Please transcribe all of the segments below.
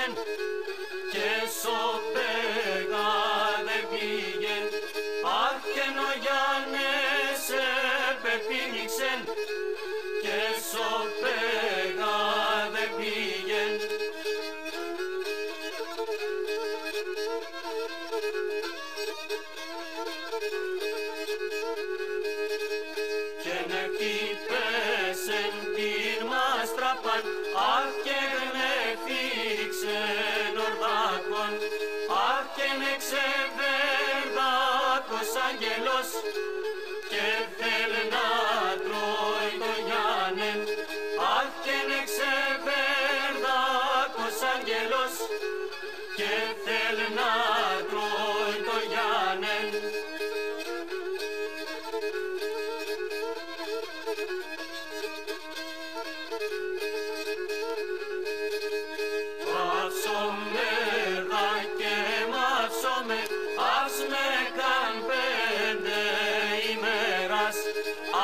πέπνιξεν και σοπέγα δεν πήγεν. Αχ και ο Γιάννης πέπνιξεν και σοπέγα δεν πήγεν. Και ne χτύπεσεν την μας τραπάν, αχ και με φύξεν ορδάκον, αχ και με ξεβερδάκος αγγελός και θέλει να τρώει το Γιάννεν, αχ και με ξεβερδάκος αγγελός και θέλει να τρώει το Γιάννεν. Ας με καν 5 ημέρας,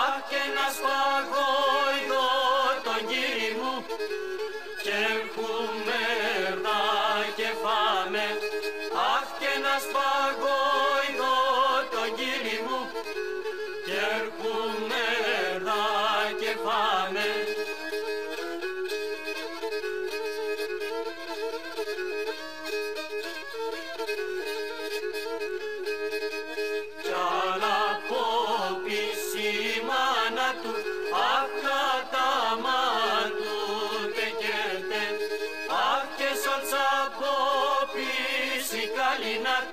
αχ και να σφαγώ εδώ τον Κύρι μου και έρχομαι έρδα και φάμε, αχ και να σφαγώ εδώ τον Κύρι μου και έρχομαι έρδα και φάμε. Αχ καταμάντου τεκέτε, αχ και σαλτσαπόπιση καλινάτ,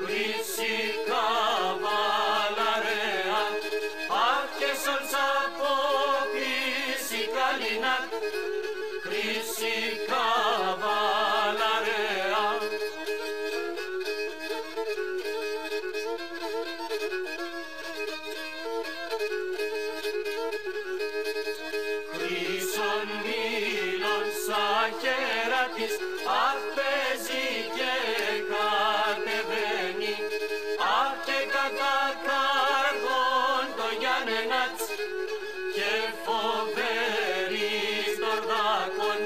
χρυσή καβαλαρέα, αχ και σαλτσαπόπιση καλινάτ, χρυσή καβαλαρέα. Χρυσόν μήλον σαν χέρα της, αχ παίζει και κατεβαίνει, αχ και κατά καρδόν το Γιάννενατς και φοβερής δορδάκων,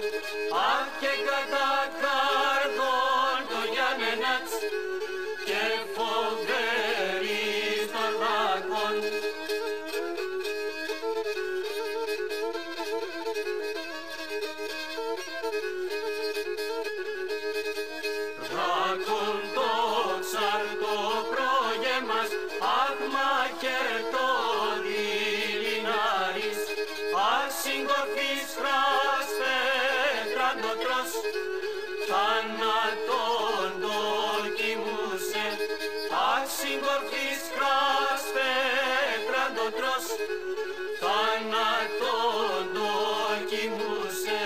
αχ και κατά καρδόν το Γιάννενατς και φοβερής δορδάκων. Δράκον το ξαρτό πρόγεμας, αχ μαχαιρτό δειλινάρης, αχ συγκορφής χράς πετραντοτρός, θάνατον δοκιμούσε, αχ συγκορφής χράς πετραντοτρός, θάνατον δοκιμούσε.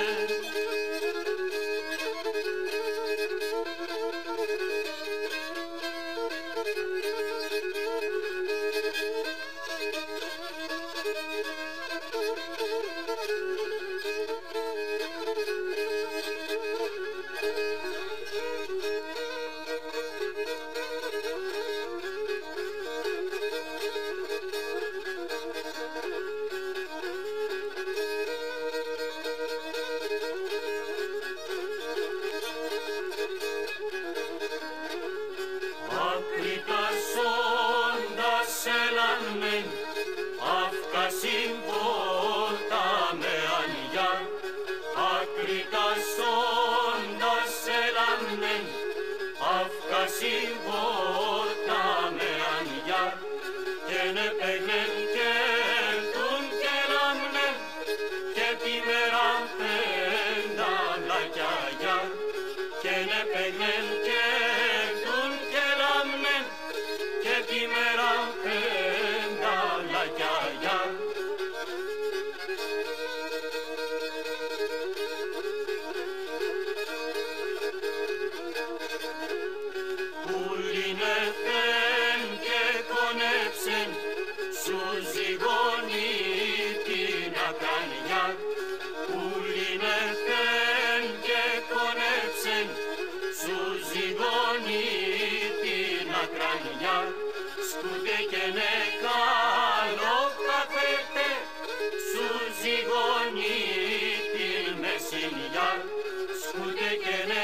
Ακριτασσόντας έλαμεν, αύκα συμβόλτα με ανιά. Ακριτασσόντας έλαμεν, αύκα συμβόλτα με ανιά. Και νε πεγνεν και τον και λάμνεν και τη μέρα πέντα λακιαγιά. Και νε πεγνεν και τον και λάμνεν και τη μέρα πέντα λακιαγιά. Πουλινεθεν και κονέψεν σου ζυγώνει την ακρανιά. Πουλινεθεν και κονέψεν σου ζυγώνει την ακρανιά. Σκούτε και ναι καλό καφέτε σου ζυγώνει την μεσηλιά. Σκούτε και ναι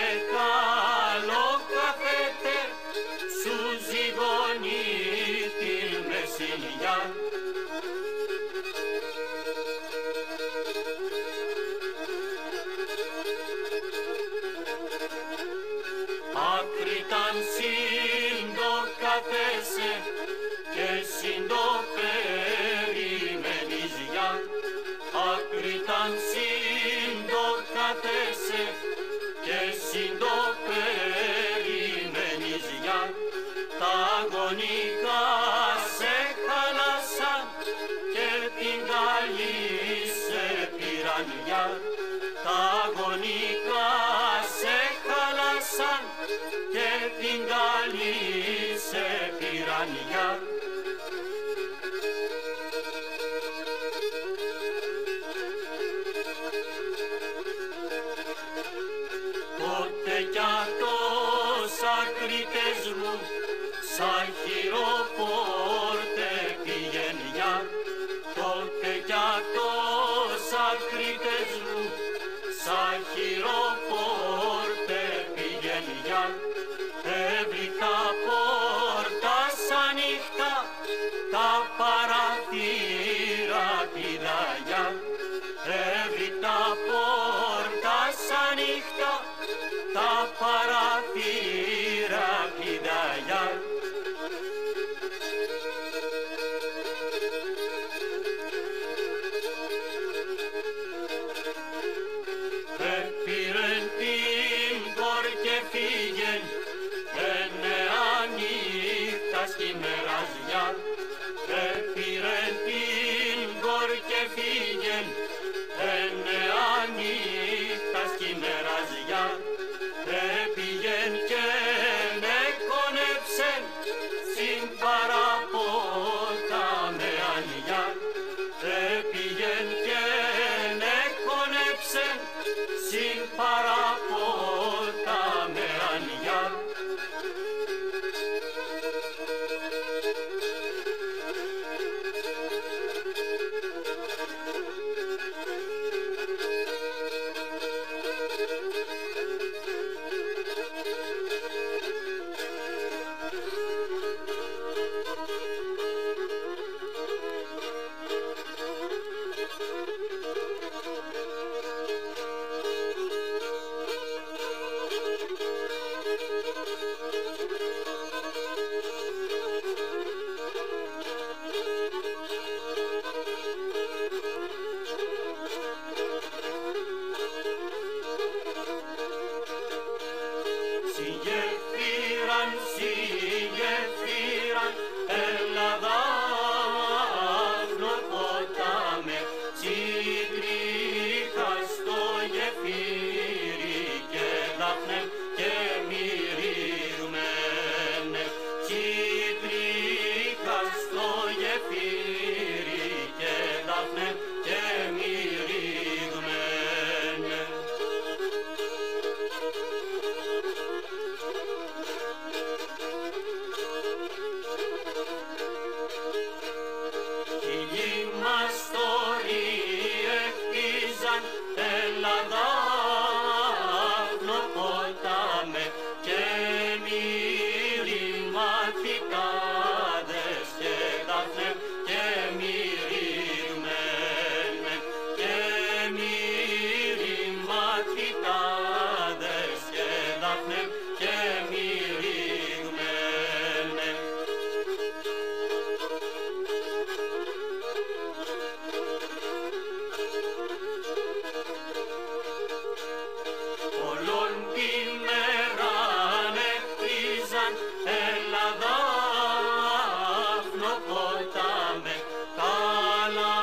κάθεσαι και συντο περιμένεις για τα γονικά σε χάλασαν και την καλή σε πήραν για τα γονικά σε χάλασαν και την καλή σε πήραν για. Τότε κι αυτός ακρίτες μου σαν χειροπόρτε πήγεν για. Τότε κι αυτός ακρίτες μου σαν χειροπόρτε πήγεν για. Έβρικα πόρτας ανοιχτά, τα παραθύρα πηδαγιά. Έβρικα πόρτας ανοιχτά, τα παραθύρα πηδαγιά. Επήρεν την κορ και φύγεν, νύχτα στη μεραζιά. Επήρεν την κορ και φύγεν, νύχτα στη μεραζιά. Επήγεν και με κονέψεν στην παραπότα με ανιά. Επήγεν και με κονέψεν στην παραπότα με ανιά. Συγγεφύραν Ελλάδα ποτάμε, τσιτρίχα στο γεφύρι και δάφνε και μυρίγμενε. Τσιτρίχα στο γεφύρι και δάφνε και μυρίγμενε. Ελλάδα ποτάμε και μύρι μαθηκάδες και δάφνε και μυρίγμενε. Και μύρι μαθηκάδες και δάφνε και μυρίγμενε. Ελλάδα ποτάμε, καλά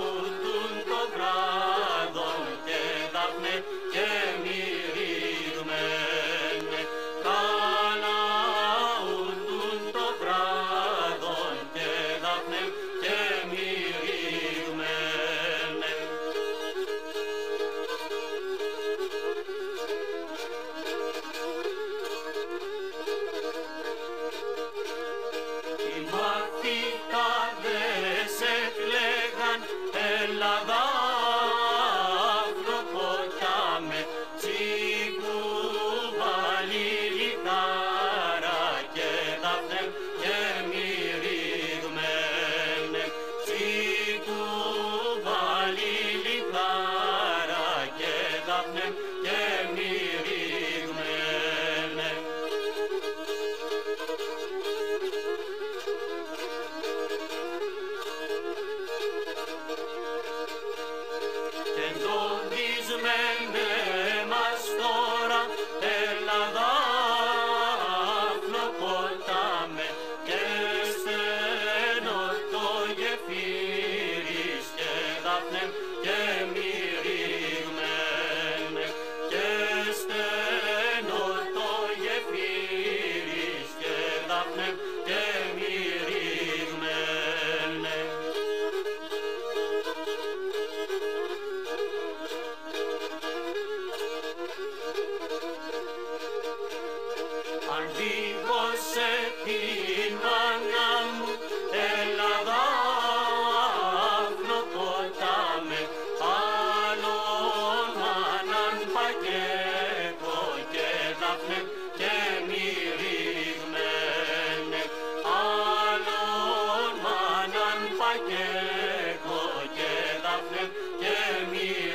ουρτούν το βράδον και δάφνε και μυρίγμενε. Καλά ουρτούν το βράδον και δάφνε και μυρίγμενε. Μαθηκάδες εκλέγαν Ελλάδα ποτάμε, τσικουβάλι λιθάρα και δάφνε και μυρίγμενε. Τσικουβάλι λιθάρα και δάφνε και μυρίγμενε. Εντοπισμένε Αντίγωσε την μάνα μου, έλα Δάφνο ποτάμε, άλλον μάναν Πακέκο και Δάφνε και μυριγμένε, άλλον μάναν Πακέκο και Δάφνε και μυριγμένε.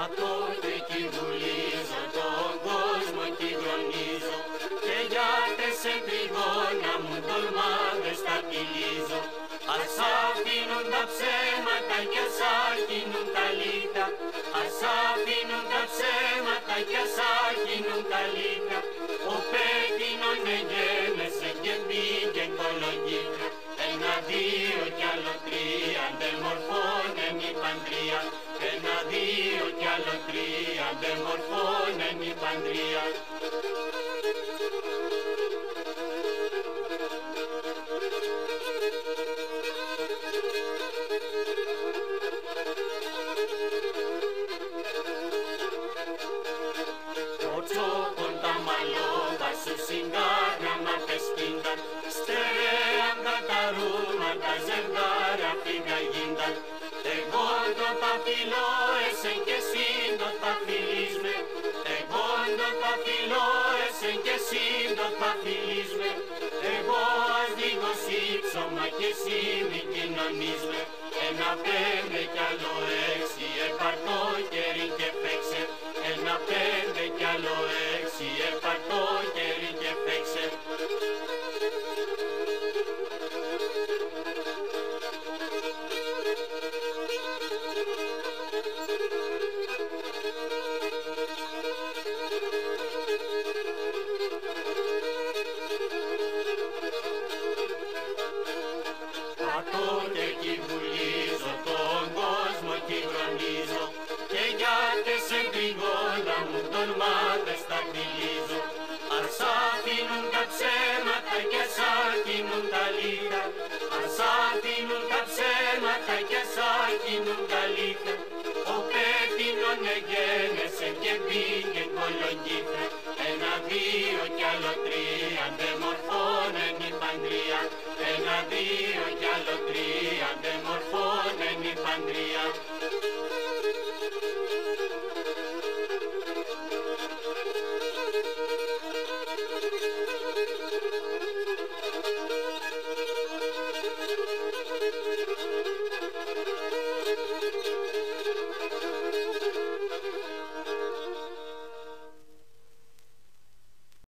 Πατώτε κι βουλίζω τον κόσμο κι γονίζω και γιάτες σε τριγώνα μου τολμάδες τα κυλίζω. Ας αφήνουν τα ψέματα κι ας άχινουν τα λύτα, ας αφήνουν τα ψέματα κι ας άχινουν τα λύτα. Ο πέτεινον εγέννησε και πήγε κολογήτρα, ένα, δύο κι άλλο τρία, ντε μορφώνεν η παντρία. Ένα, δύο κι άλλο τρία, ντε μορφώνεν η παντρία. Ο τσόκον τα μαλόβα σου συγκάγραμα πεσκίνταν, στερέαν τα ρούματα ζευγάρια φύγα γίνταν. Εγώ το παφυλό εσεν και εσύ το παφυλίσμε, εγώ το παφυλό εσεν και εσύ το παφυλίσμε. Εγώ ας λίγο σύψωμα και εσύ μη κοινωνίσμε. Ένα, πέντε κι άλλο έξι, επαρτώ κερί και παίξε. Ένα, πέντε κι άλλο έξι, επαρτώ κερί και παίξε. Πατώτε κι βουλίζω τον κόσμο κι γρονίζω και γιάτες σε τριγώνα μου τολμάδες τα κυλίζω. Ας αφήνουν τα ψέματα κι ας άχινουν τα λύτα, ας αφήνουν τα ψέματα κι ας άχινουν τα λύτα. Ο πέτεινον εγέννησε και πήγε κολογήτρα, ένα, δύο κι άλλο τρία, ντε